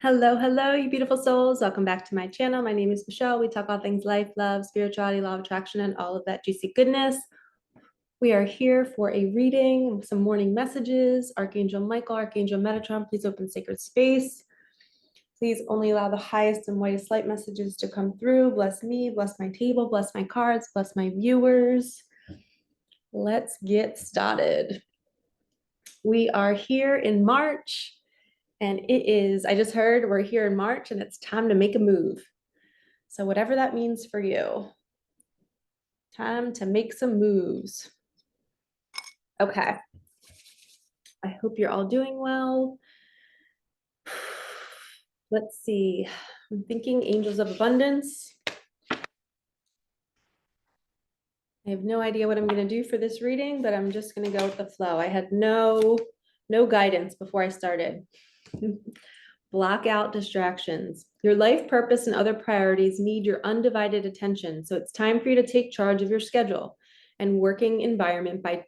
Hello, hello, you beautiful souls. Welcome back to my channel. My name is Michelle. We talk all things life, love, spirituality, law of attraction, and all of that juicy goodness. We are here for a reading, some morning messages. Archangel Michael, Archangel Metatron, please open sacred space. Please only allow the highest and whitest light messages to come through. Bless me, bless my table, bless my cards, bless my viewers. Let's get started. We are here in March. And it is, I just heard we're here in March and it's time to make a move. So whatever that means for you, time to make some moves. Okay. I hope you're all doing well. Let's see. I'm thinking angels of abundance. I have no idea what I'm going to do for this reading, but I'm just going to go with the flow. I had no guidance before I started. Block out distractions. Your life purpose and other priorities need your undivided attention. So it's time for you to take charge of your schedule and working environment by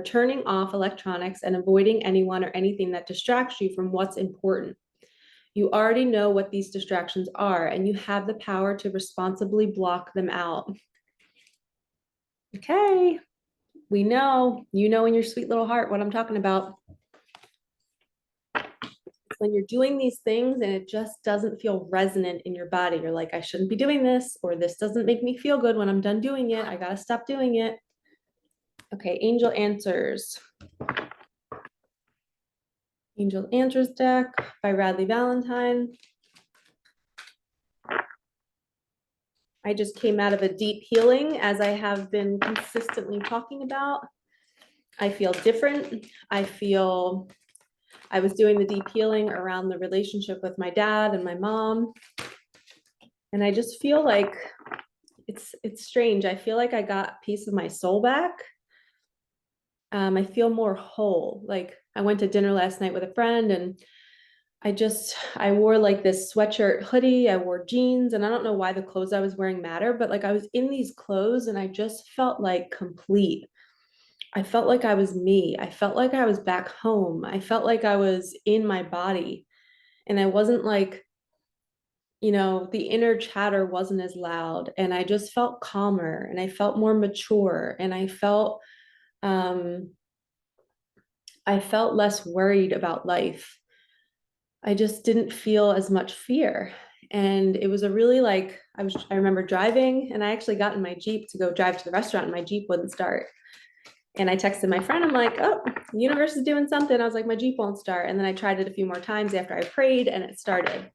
turning off electronics and avoiding anyone or anything that distracts you from what's important. You already know what these distractions are, and you have the power to responsibly block them out. Okay, we know, you know in your sweet little heart what I'm talking about. When you're doing these things and it just doesn't feel resonant in your body, you're like, I shouldn't be doing this, or this doesn't make me feel good when I'm done doing it. I gotta stop doing it. Okay, Angel Answers. Angel Answers deck by Radley Valentine. I just came out of a deep healing, as I have been consistently talking about. I feel different. I was doing the deep healing around the relationship with my dad and my mom. And I just feel like it's strange. I feel like I got a piece of my soul back. I feel more whole. Like I went to dinner last night with a friend and I wore like this sweatshirt hoodie. I wore jeans, and I don't know why the clothes I was wearing matter, but like I was in these clothes and I just felt like complete. I felt like I was me. I felt like I was back home. I felt like I was in my body, and I wasn't like, the inner chatter wasn't as loud, and I just felt calmer and I felt more mature, and I felt less worried about life. I just didn't feel as much fear. And it was a really I remember driving, and I actually got in my Jeep to go drive to the restaurant and my Jeep wouldn't start. And I texted my friend, I'm like, oh, the universe is doing something. I was like, my Jeep won't start. And then I tried it a few more times after I prayed and it started.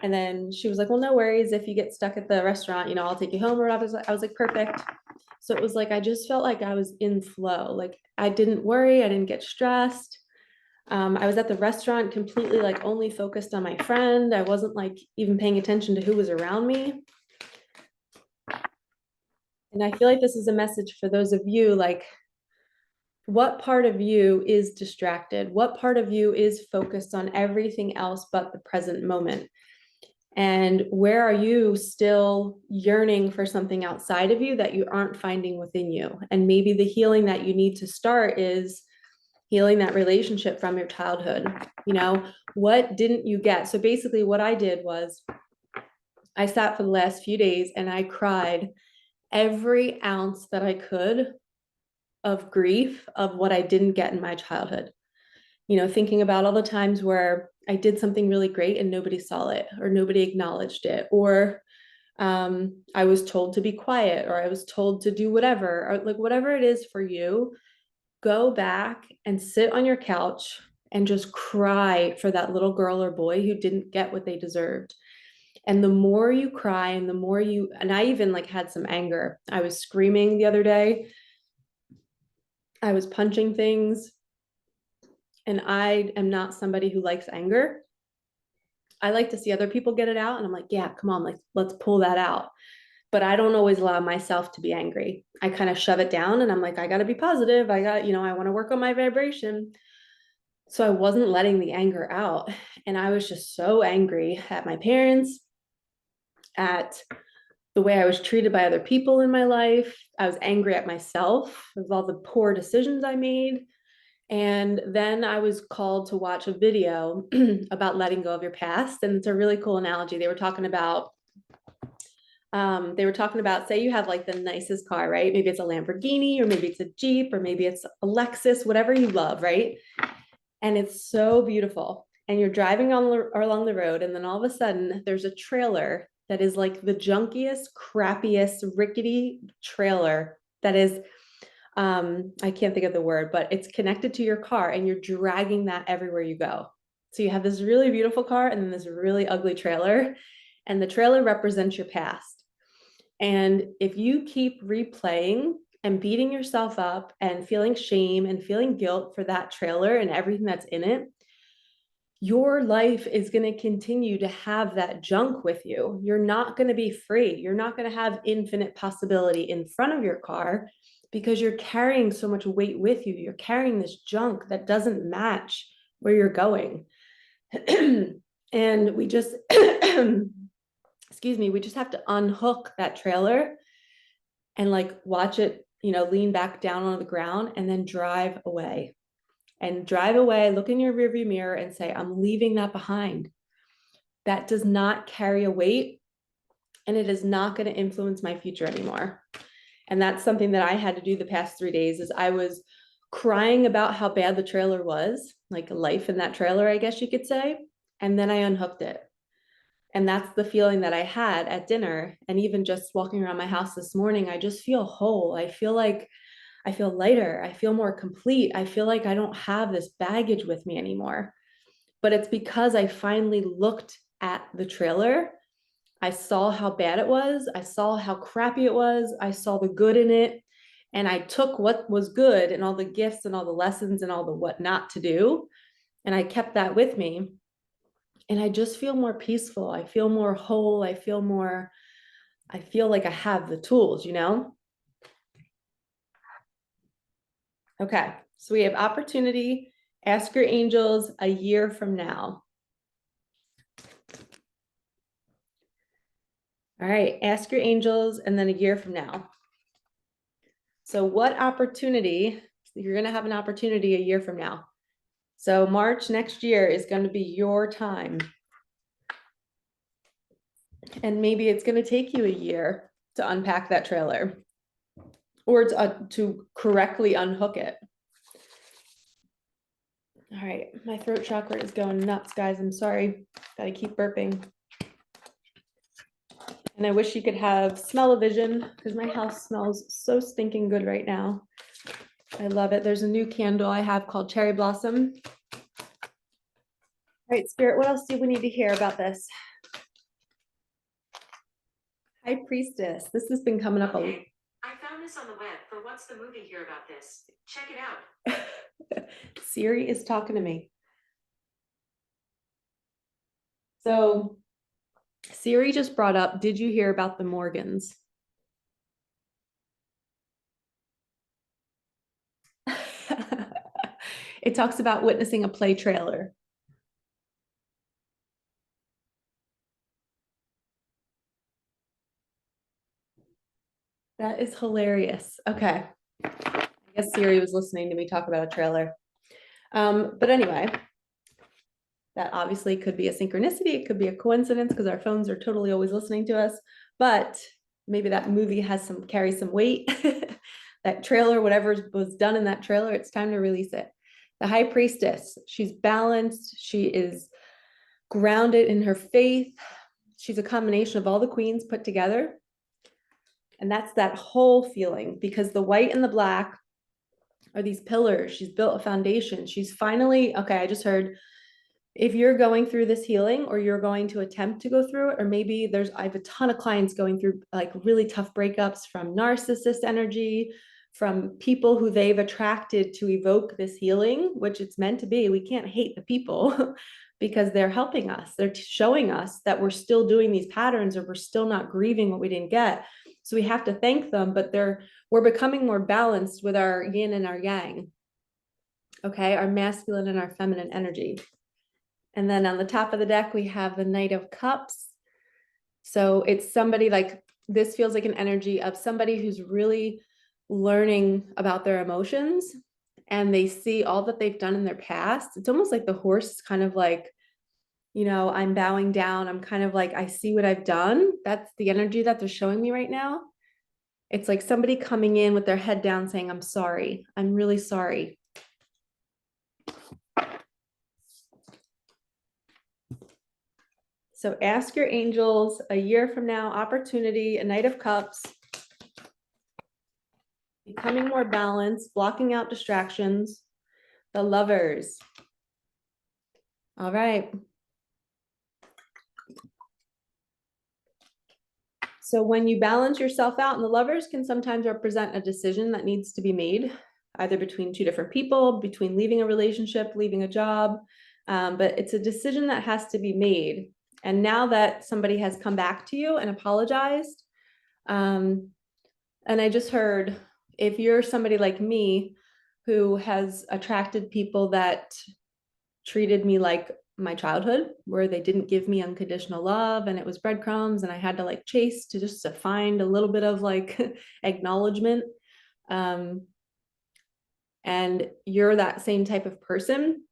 And then she was like, well, no worries. If you get stuck at the restaurant, I'll take you home or whatever. I was like, perfect. So it was like, I just felt like I was in flow. Like I didn't worry. I didn't get stressed. I was at the restaurant completely like only focused on my friend. I wasn't like even paying attention to who was around me. And I feel like this is a message for those of you, like, what part of you is distracted? What part of you is focused on everything else but the present moment? And where are you still yearning for something outside of you that you aren't finding within you? And maybe the healing that you need to start is healing that relationship from your childhood. What didn't you get? So basically what I did was I sat for the last few days and I cried every ounce that I could of grief of what I didn't get in my childhood. Thinking about all the times where I did something really great and nobody saw it or nobody acknowledged it, or I was told to be quiet, or I was told to do whatever, or like whatever it is for you, go back and sit on your couch and just cry for that little girl or boy who didn't get what they deserved. And the more you cry and and I even like had some anger. I was screaming the other day. I was punching things. And I am not somebody who likes anger. I like to see other people get it out. And I'm like, yeah, come on, like, let's pull that out. But I don't always allow myself to be angry. I kind of shove it down and I'm like, I got to be positive. I want to work on my vibration. So I wasn't letting the anger out. And I was just so angry at my parents, at the way I was treated by other people in my life. I was angry at myself with all the poor decisions I made. And then I was called to watch a video about letting go of your past. And it's a really cool analogy. They were talking about, say you have like the nicest car, right? Maybe it's a Lamborghini, or maybe it's a Jeep, or maybe it's a Lexus, whatever you love, right? And it's so beautiful. And you're driving along the road, and then all of a sudden there's a trailer that is like the junkiest, crappiest, rickety trailer that is, I can't think of the word, but it's connected to your car, and you're dragging that everywhere you go. So you have this really beautiful car and then this really ugly trailer, and the trailer represents your past. And if you keep replaying and beating yourself up and feeling shame and feeling guilt for that trailer and everything that's in it, your life is going to continue to have that junk with you. You're not going to be free. You're not going to have infinite possibility in front of your car because you're carrying so much weight with you. You're carrying this junk that doesn't match where you're going. And we just, excuse me, we just have to unhook that trailer and like watch it, lean back down on the ground and then drive away. And drive away, look in your rearview mirror and say, I'm leaving that behind. That does not carry a weight, and it is not going to influence my future anymore. And that's something that I had to do the past 3 days. Is I was crying about how bad the trailer was, like life in that trailer, I guess you could say. And then I unhooked it. And that's the feeling that I had at dinner. And even just walking around my house this morning, I just feel whole. I feel lighter. I feel more complete. I feel like I don't have this baggage with me anymore. But it's because I finally looked at the trailer. I saw how bad it was. I saw how crappy it was. I saw the good in it. And I took what was good and all the gifts and all the lessons and all the what not to do. And I kept that with me. And I just feel more peaceful. I feel more whole. I feel like I have the tools, Okay, so we have opportunity. Ask your angels a year from now. All right, ask your angels and then a year from now. So what opportunity, you're going to have an opportunity a year from now. So March next year is going to be your time. And maybe it's going to take you a year to unpack that trailer or to correctly unhook it. All right, my throat chakra is going nuts, guys. I'm sorry. Gotta keep burping. And I wish you could have smell-o-vision because my house smells so stinking good right now. I love it. There's a new candle I have called Cherry Blossom. All right, Spirit, what else do we need to hear about this? High Priestess. This has been coming up Okay. I found this on the web for What's the Movie Here About This. Check it out. Siri is talking to me. So Siri just brought up, did you hear about the Morgans? It talks about witnessing a play trailer. That is hilarious. Okay. I guess Siri was listening to me talk about a trailer. But anyway, that obviously could be a synchronicity. It could be a coincidence because our phones are totally always listening to us. But maybe that movie carries some weight. That trailer, whatever was done in that trailer, it's time to release it. The High Priestess, she's balanced. She is grounded in her faith. She's a combination of all the queens put together. And that's that whole feeling, because the white and the black are these pillars. She's built a foundation. She's finally, okay, I just heard, if you're going through this healing or you're going to attempt to go through it, or maybe I have a ton of clients going through like really tough breakups from narcissist energy, from people who they've attracted to evoke this healing, which it's meant to be. We can't hate the people because they're helping us. They're showing us that we're still doing these patterns or we're still not grieving what we didn't get. So we have to thank them, but we're becoming more balanced with our yin and our yang. Okay, our masculine and our feminine energy. And then on the top of the deck, we have the Knight of Cups. So it's somebody like, this feels like an energy of somebody who's really learning about their emotions and they see all that they've done in their past, it's almost like the horse is kind of like, I'm bowing down. I'm kind of like, I see what I've done. That's the energy that they're showing me right now. It's like somebody coming in with their head down saying, I'm sorry. I'm really sorry. So ask your angels a year from now, opportunity, a Knight of Cups, becoming more balanced, blocking out distractions, the Lovers. All right. So when you balance yourself out, and the Lovers can sometimes represent a decision that needs to be made, either between two different people, between leaving a relationship, leaving a job, but it's a decision that has to be made. And now that somebody has come back to you and apologized, and I just heard, if you're somebody like me who has attracted people that treated me like my childhood, where they didn't give me unconditional love and it was breadcrumbs and I had to like chase to just to find a little bit of like acknowledgement, and you're that same type of person,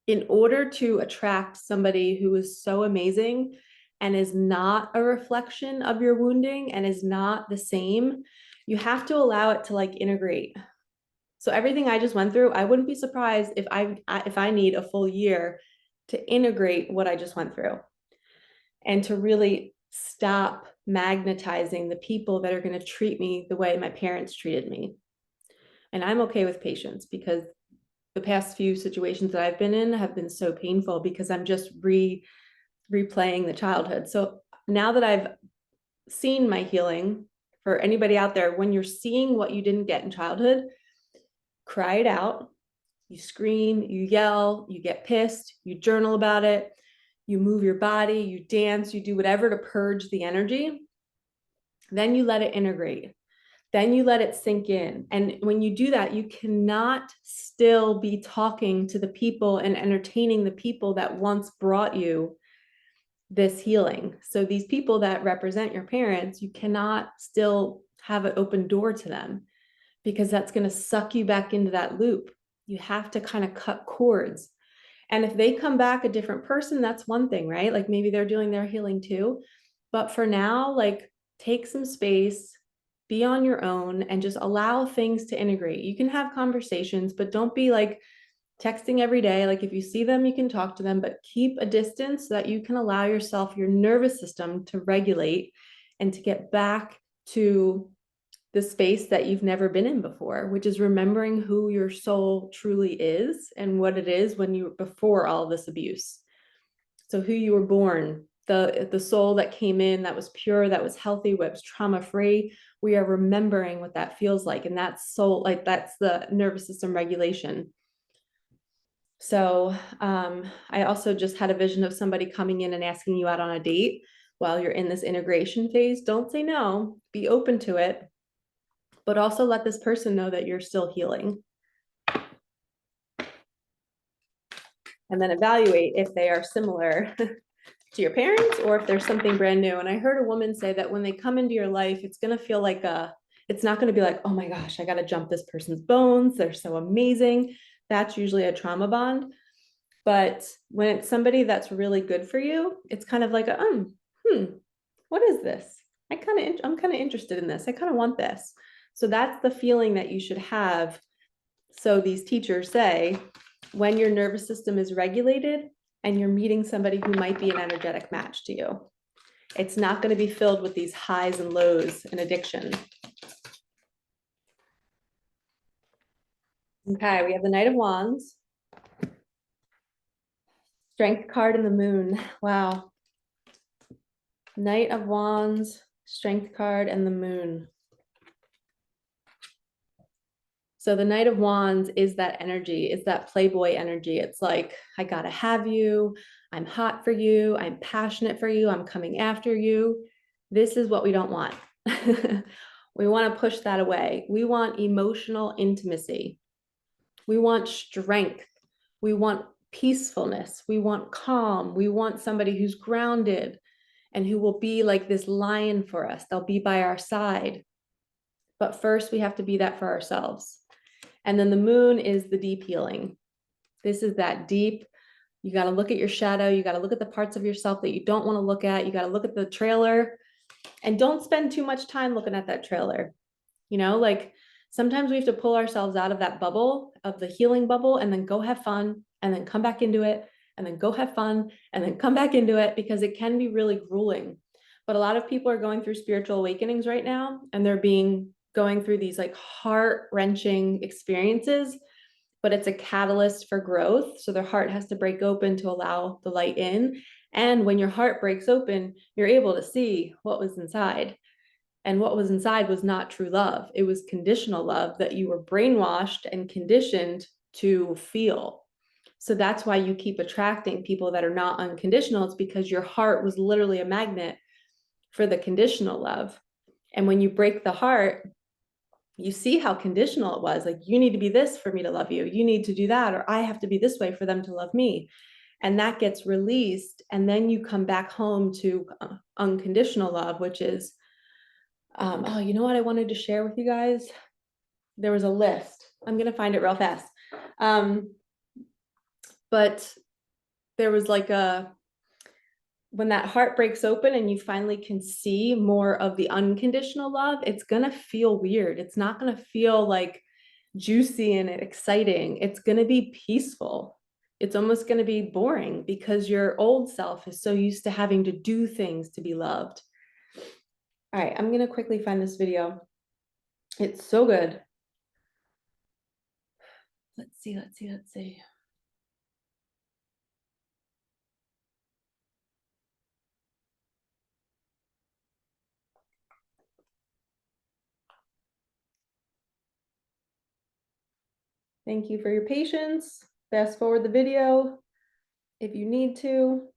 in order to attract somebody who is so amazing and is not a reflection of your wounding and is not the same, you have to allow it to like integrate. So everything I just went through, I wouldn't be surprised if I need a full year to integrate what I just went through, and to really stop magnetizing the people that are going to treat me the way my parents treated me. And I'm okay with patience, because the past few situations that I've been in have been so painful, because I'm just replaying the childhood. So now that I've seen my healing, for anybody out there, when you're seeing what you didn't get in childhood, cry it out. You scream, you yell, you get pissed, you journal about it, you move your body, you dance, you do whatever to purge the energy. Then you let it integrate. Then you let it sink in. And when you do that, you cannot still be talking to the people and entertaining the people that once brought you this healing. So these people that represent your parents, you cannot still have an open door to them, because that's going to suck you back into that loop. You have to kind of cut cords. And if they come back a different person, that's one thing, right? Like maybe they're doing their healing too. But for now, like, take some space, be on your own, and just allow things to integrate. You can have conversations, but don't be like texting every day. Like if you see them, you can talk to them, but keep a distance so that you can allow yourself, your nervous system, to regulate and to get back to the space that you've never been in before, which is remembering who your soul truly is and what it is when you were before all this abuse. So who you were born, the soul that came in, that was pure, that was healthy, that was trauma-free. We are remembering what that feels like. And that's soul, like that's the nervous system regulation. So I also just had a vision of somebody coming in and asking you out on a date while you're in this integration phase. Don't say no, be open to it, but also let this person know that you're still healing. And then evaluate if they are similar to your parents or if there's something brand new. And I heard a woman say that when they come into your life, it's going to feel like it's not going to be like, oh my gosh, I got to jump this person's bones, they're so amazing. That's usually a trauma bond. But when it's somebody that's really good for you, it's kind of like what is this? I'm kind of interested in this. I kind of want this. So that's the feeling that you should have. So these teachers say, when your nervous system is regulated and you're meeting somebody who might be an energetic match to you, it's not going to be filled with these highs and lows and addiction. Okay, we have the Knight of Wands, Strength card, and the Moon. Wow. Knight of Wands, Strength card, and the Moon. So the Knight of Wands is that energy, is that playboy energy. It's like, I gotta have you, I'm hot for you, I'm passionate for you, I'm coming after you. This is what we don't want. We want to push that away. We want emotional intimacy. We want strength. We want peacefulness. We want calm. We want somebody who's grounded and who will be like this lion for us. They'll be by our side. But first, we have to be that for ourselves. And then the moon is the deep healing. This is that deep, you got to look at your shadow. You got to look at the parts of yourself that you don't want to look at. You got to look at the trailer, and don't spend too much time looking at that trailer. You know, like sometimes we have to pull ourselves out of that bubble, of the healing bubble, and then go have fun, and then come back into it, and then go have fun, and then come back into it, because it can be really grueling. But a lot of people are going through spiritual awakenings right now, and they're going through these like heart-wrenching experiences, but it's a catalyst for growth. So their heart has to break open to allow the light in. And when your heart breaks open, you're able to see what was inside. And what was inside was not true love. It was conditional love that you were brainwashed and conditioned to feel. So that's why you keep attracting people that are not unconditional. It's because your heart was literally a magnet for the conditional love. And when you break the heart, you see how conditional it was. Like, you need to be this for me to love you. You need to do that, or I have to be this way for them to love me. And that gets released. And then you come back home to unconditional love, which is, oh, you know what I wanted to share with you guys? There was a list. I'm going to find it real fast. But there was like when that heart breaks open and you finally can see more of the unconditional love, it's going to feel weird. It's not going to feel like juicy and exciting. It's going to be peaceful. It's almost going to be boring because your old self is so used to having to do things to be loved. All right, I'm going to quickly find this video. It's so good. Let's see. Thank you for your patience. Fast forward the video if you need to.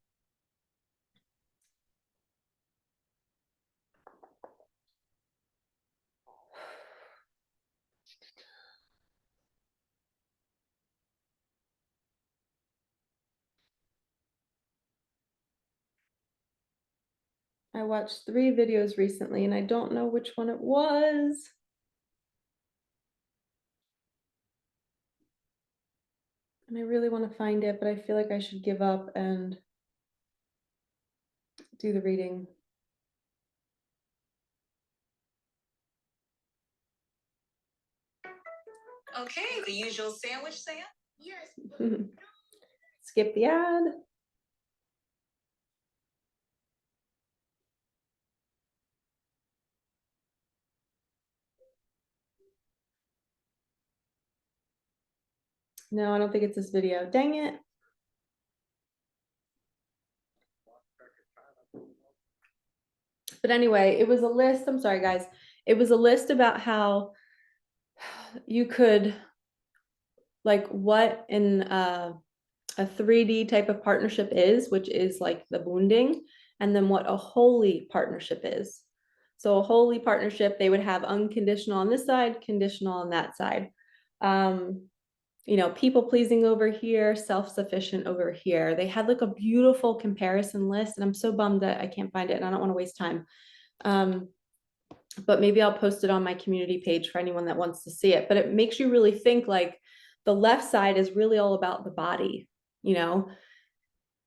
I watched 3 videos recently and I don't know which one it was. And I really want to find it, but I feel like I should give up and do the reading. Okay, the usual sandwich, Sam? Yes. Skip the ad. No, I don't think it's this video. Dang it. But anyway, it was a list. I'm sorry, guys. It was a list about how you could, like, what in a 3D type of partnership is, which is like the wounding, and then what a holy partnership is. So a holy partnership, they would have unconditional on this side, conditional on that side. You know, people pleasing over here, self-sufficient over here. They had like a beautiful comparison list, and I'm so bummed that I can't find it and I don't want to waste time. But maybe I'll post it on my community page for anyone that wants to see it. But it makes you really think, like, the left side is really all about the body, you know.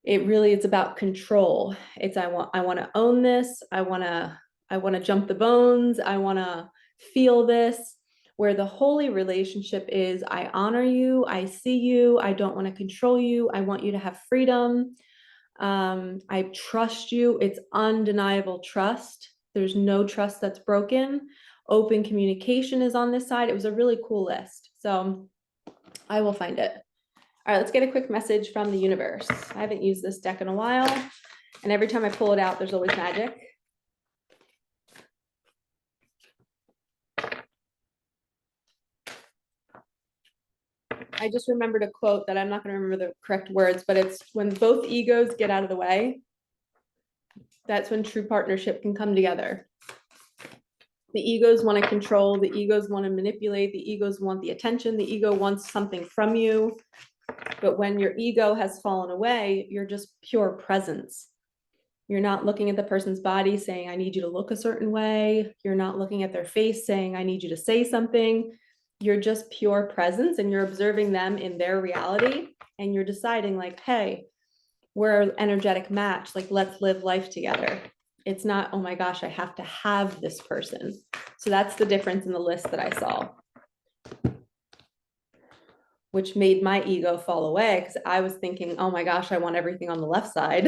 It's about control. It's I want to own this. I want to jump the bones. I want to feel this. Where the holy relationship is, I honor you, I see you, I don't want to control you, I want you to have freedom. I trust you. It's undeniable trust. There's no trust that's broken. Open communication is on this side. It was a really cool list. So I will find it. All right, let's get a quick message from the universe. I haven't used this deck in a while, and every time I pull it out, there's always magic. I just remembered a quote that I'm not going to remember the correct words, but it's when both egos get out of the way, that's when true partnership can come together. The egos want to control, the egos want to manipulate, the egos want the attention, the ego wants something from you. But when your ego has fallen away, you're just pure presence. You're not looking at the person's body saying, I need you to look a certain way. You're not looking at their face saying, I need you to say something. you're just pure presence and you're observing them in their reality. And you're deciding like, hey, we're an energetic match. Like, let's live life together. It's not, oh my gosh, I have to have this person. So that's the difference in the list that I saw, which made my ego fall away because I was thinking, oh my gosh, I want everything on the left side.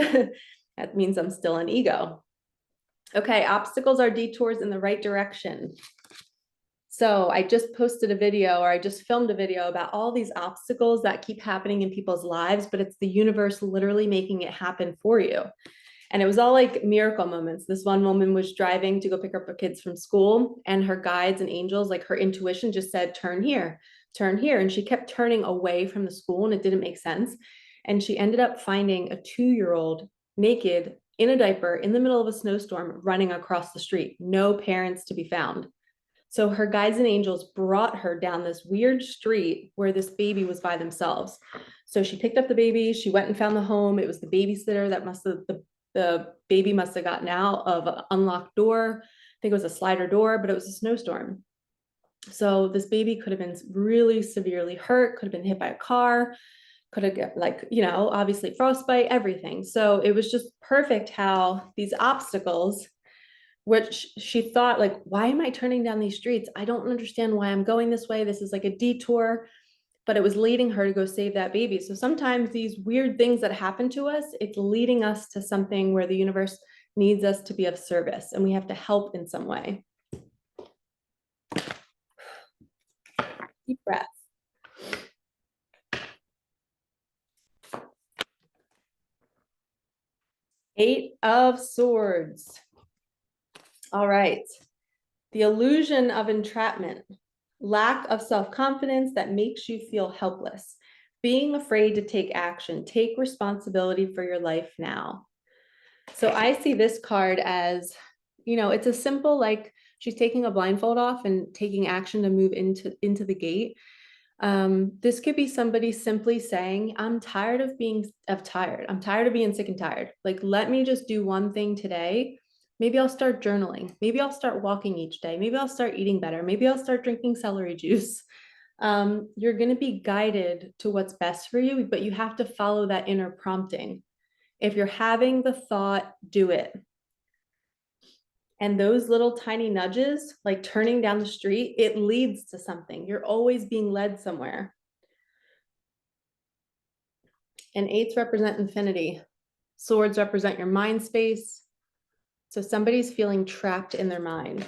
That means I'm still an ego. Okay, obstacles are detours in the right direction. So I just posted a video, or I just filmed a video about all these obstacles that keep happening in people's lives, but it's the universe literally making it happen for you. And it was all like miracle moments. This one woman was driving to go pick up her kids from school, and her guides and angels, like her intuition just said, turn here, turn here. And she kept turning away from the school and it didn't make sense. And she ended up finding a 2-year-old naked in a diaper in the middle of a snowstorm running across the street, no parents to be found. So her guides and angels brought her down this weird street where this baby was by themselves. So she picked up the baby, she went and found the home. It was the babysitter that the baby must have gotten out of an unlocked door. I think it was a slider door, but it was a snowstorm. So this baby could have been really severely hurt, could have been hit by a car, could have got like, obviously frostbite, everything. So it was just perfect how these obstacles, which she thought like, why am I turning down these streets? I don't understand why I'm going this way. This is like a detour, but it was leading her to go save that baby. So sometimes these weird things that happen to us, it's leading us to something where the universe needs us to be of service and we have to help in some way. Deep breath. Eight of Swords. All right. The illusion of entrapment, lack of self-confidence that makes you feel helpless, being afraid to take action, take responsibility for your life now. So I see this card as, it's a simple, like she's taking a blindfold off and taking action to move into the gate. This could be somebody simply saying, I'm tired of being tired. I'm tired of being sick and tired. Like, let me just do one thing today. Maybe I'll start journaling. Maybe I'll start walking each day. Maybe I'll start eating better. Maybe I'll start drinking celery juice. You're going to be guided to what's best for you, but you have to follow that inner prompting. If you're having the thought, do it. And those little tiny nudges, like turning down the street, it leads to something. You're always being led somewhere. And 8s represent infinity. Swords represent your mind space. So somebody's feeling trapped in their mind.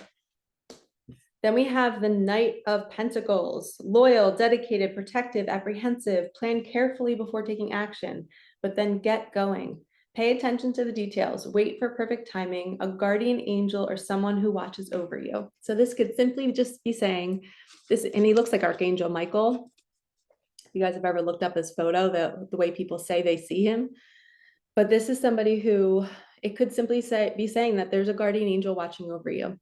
Then we have the Knight of Pentacles, loyal, dedicated, protective, apprehensive, plan carefully before taking action, but then get going. Pay attention to the details, wait for perfect timing, a guardian angel or someone who watches over you. So this could simply just be saying this, and he looks like Archangel Michael. If you guys have ever looked up his photo, the way people say they see him. But this is somebody who, it could simply be saying that there's a guardian angel watching over you.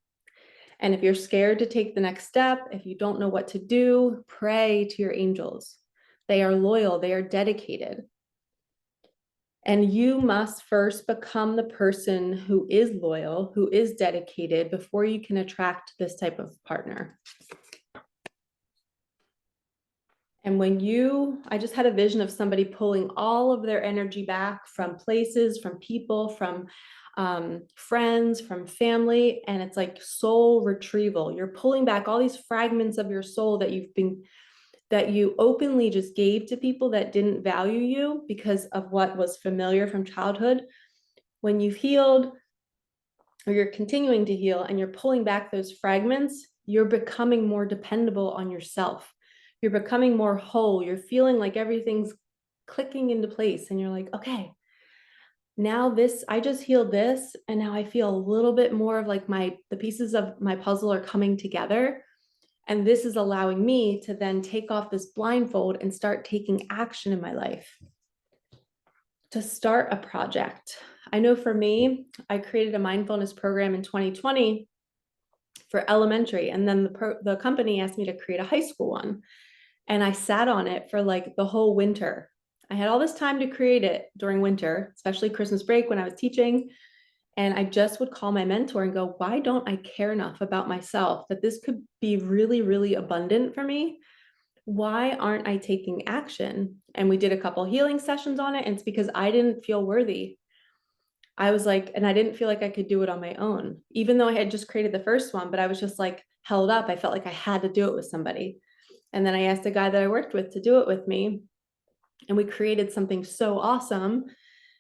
And if you're scared to take the next step, if you don't know what to do, pray to your angels. They are loyal, they are dedicated. And you must first become the person who is loyal, who is dedicated, before you can attract this type of partner. And I just had a vision of somebody pulling all of their energy back from places, from people, from friends, from family, and it's like soul retrieval. You're pulling back all these fragments of your soul that you openly just gave to people that didn't value you because of what was familiar from childhood. When you've healed, or you're continuing to heal, and you're pulling back those fragments, you're becoming more dependable on yourself. You're becoming more whole. You're feeling like everything's clicking into place, and you're like, okay, now I just healed this, and now I feel a little bit more of like the pieces of my puzzle are coming together. And this is allowing me to then take off this blindfold and start taking action in my life to start a project. I know for me, I created a mindfulness program in 2020 for elementary, and then the company asked me to create a high school one. And I sat on it for like the whole winter. I had all this time to create it during winter, especially Christmas break when I was teaching. And I just would call my mentor and go, why don't I care enough about myself that this could be really, really abundant for me? Why aren't I taking action? And we did a couple healing sessions on it. And it's because I didn't feel worthy. I was like, and I didn't feel like I could do it on my own, even though I had just created the first one, but I was just like held up. I felt like I had to do it with somebody. And then I asked the guy that I worked with to do it with me. And we created something so awesome.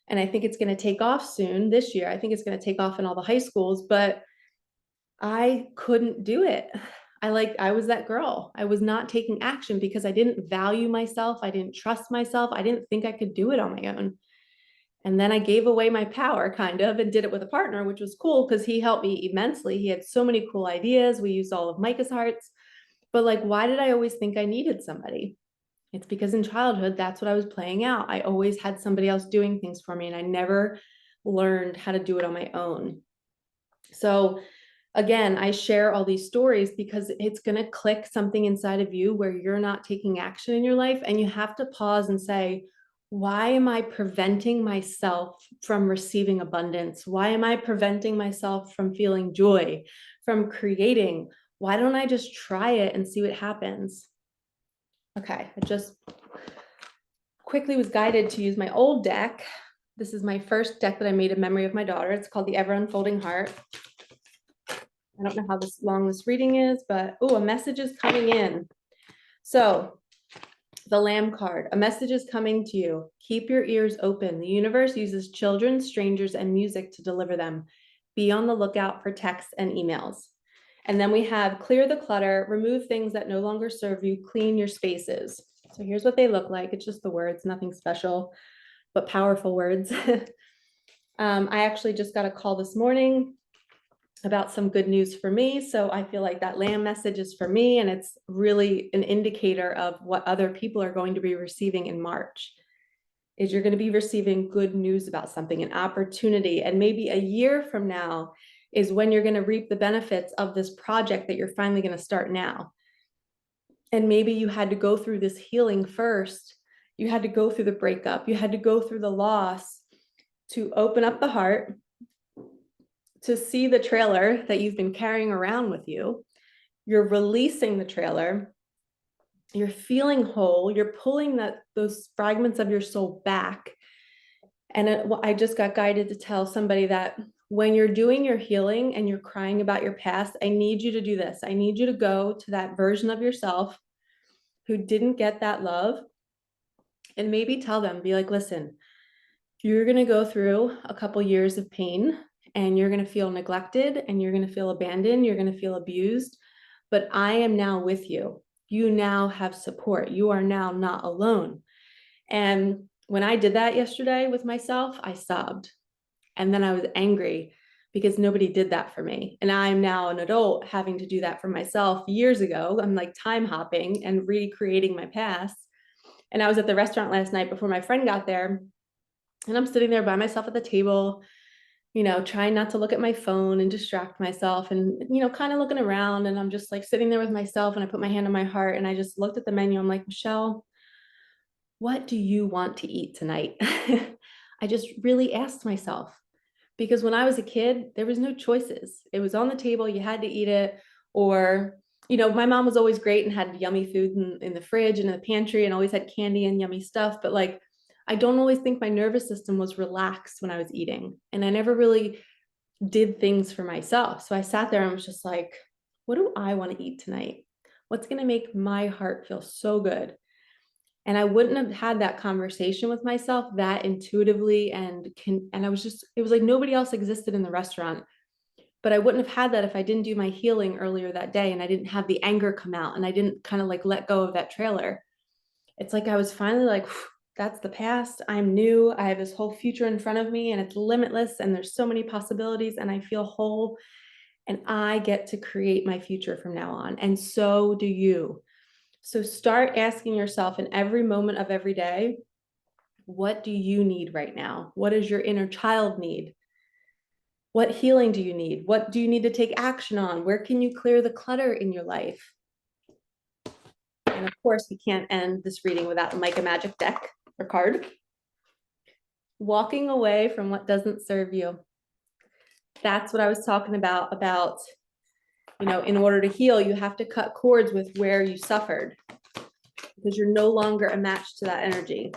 And I think it's going to take off soon this year. I think it's going to take off in all the high schools, but I couldn't do it. I was that girl. I was not taking action because I didn't value myself. I didn't trust myself. I didn't think I could do it on my own. And then I gave away my power kind of and did it with a partner, which was cool because he helped me immensely. He had so many cool ideas. We used all of Micah's hearts. But like, why did I always think I needed somebody? It's because in childhood, that's what I was playing out. I always had somebody else doing things for me, and I never learned how to do it on my own. So again, I share all these stories because it's going to click something inside of you where you're not taking action in your life, and you have to pause and say, why am I preventing myself from receiving abundance? Why am I preventing myself from feeling joy, from creating? Why don't I just try it and see what happens? Okay, I just quickly was guided to use my old deck. This is my first deck that I made in memory of my daughter. It's called the Ever Unfolding Heart. I don't know how long this reading is, but oh, a message is coming in. So the Lamb card, a message is coming to you. Keep your ears open. The universe uses children, strangers, and music to deliver them. Be on the lookout for texts and emails. And then we have clear the clutter, remove things that no longer serve you, clean your spaces. So here's what they look like. It's just the words, nothing special, but powerful words. I actually just got a call this morning about some good news for me. So I feel like that Lamb message is for me, and it's really an indicator of what other people are going to be receiving in March. Is you're going to be receiving good news about something, an opportunity, and maybe a year from now is when you're going to reap the benefits of this project that you're finally going to start now. And maybe you had to go through this healing first. You had to go through the breakup. You had to go through the loss to open up the heart, to see the trailer that you've been carrying around with you. You're releasing the trailer. You're feeling whole. You're pulling those fragments of your soul back. And I just got guided to tell somebody that when you're doing your healing and you're crying about your past, I need you to do this. I need you to go to that version of yourself who didn't get that love, and maybe tell them, be like, listen, you're going to go through a couple years of pain, and you're going to feel neglected, and you're going to feel abandoned. You're going to feel abused, but I am now with you. You now have support. You are now not alone. And when I did that yesterday with myself, I sobbed. And then I was angry because nobody did that for me. And I'm now an adult having to do that for myself years ago. I'm like time hopping and recreating my past. And I was at the restaurant last night before my friend got there. And I'm sitting there by myself at the table, trying not to look at my phone and distract myself, and, kind of looking around. And I'm just like sitting there with myself, and I put my hand on my heart and I just looked at the menu. I'm like, Michelle, what do you want to eat tonight? I just really asked myself, because when I was a kid, there was no choices. It was on the table, you had to eat it. Or, my mom was always great and had yummy food in the fridge and in the pantry, and always had candy and yummy stuff. But like, I don't always think my nervous system was relaxed when I was eating. And I never really did things for myself. So I sat there and was just like, what do I want to eat tonight? What's going to make my heart feel so good? And I wouldn't have had that conversation with myself that intuitively. And I was just, it was like nobody else existed in the restaurant. But I wouldn't have had that if I didn't do my healing earlier that day, and I didn't have the anger come out, and I didn't kind of like let go of that trailer. It's like I was finally like, that's the past. I'm new. I have this whole future in front of me, and it's limitless, and there's so many possibilities, and I feel whole, and I get to create my future from now on. And so do you. So start asking yourself in every moment of every day, what do you need right now? What does your inner child need? What healing do you need? What do you need to take action on? Where can you clear the clutter in your life? And of course, we can't end this reading without the Micah Magic deck or card. Walking away from what doesn't serve you. That's what I was talking about, in order to heal, you have to cut cords with where you suffered because you're no longer a match to that energy.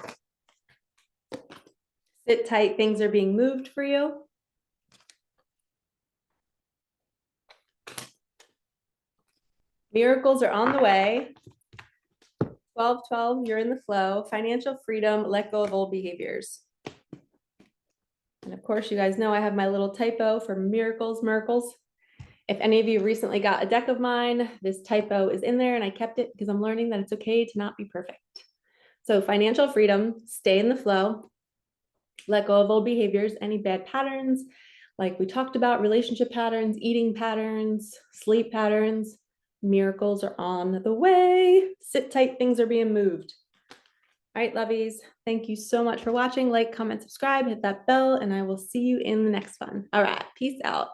Sit tight, things are being moved for you. Miracles are on the way. 12-12, you're in the flow. Financial freedom, let go of old behaviors. And of course, you guys know I have my little typo for miracles. If any of you recently got a deck of mine, this typo is in there and I kept it because I'm learning that it's okay to not be perfect. So financial freedom, stay in the flow, let go of old behaviors, any bad patterns, like we talked about, relationship patterns, eating patterns, sleep patterns. Miracles are on the way. Sit tight, things are being moved. All right, lovies, thank you so much for watching. Like, comment, subscribe, hit that bell, and I will see you in the next one. All right, peace out.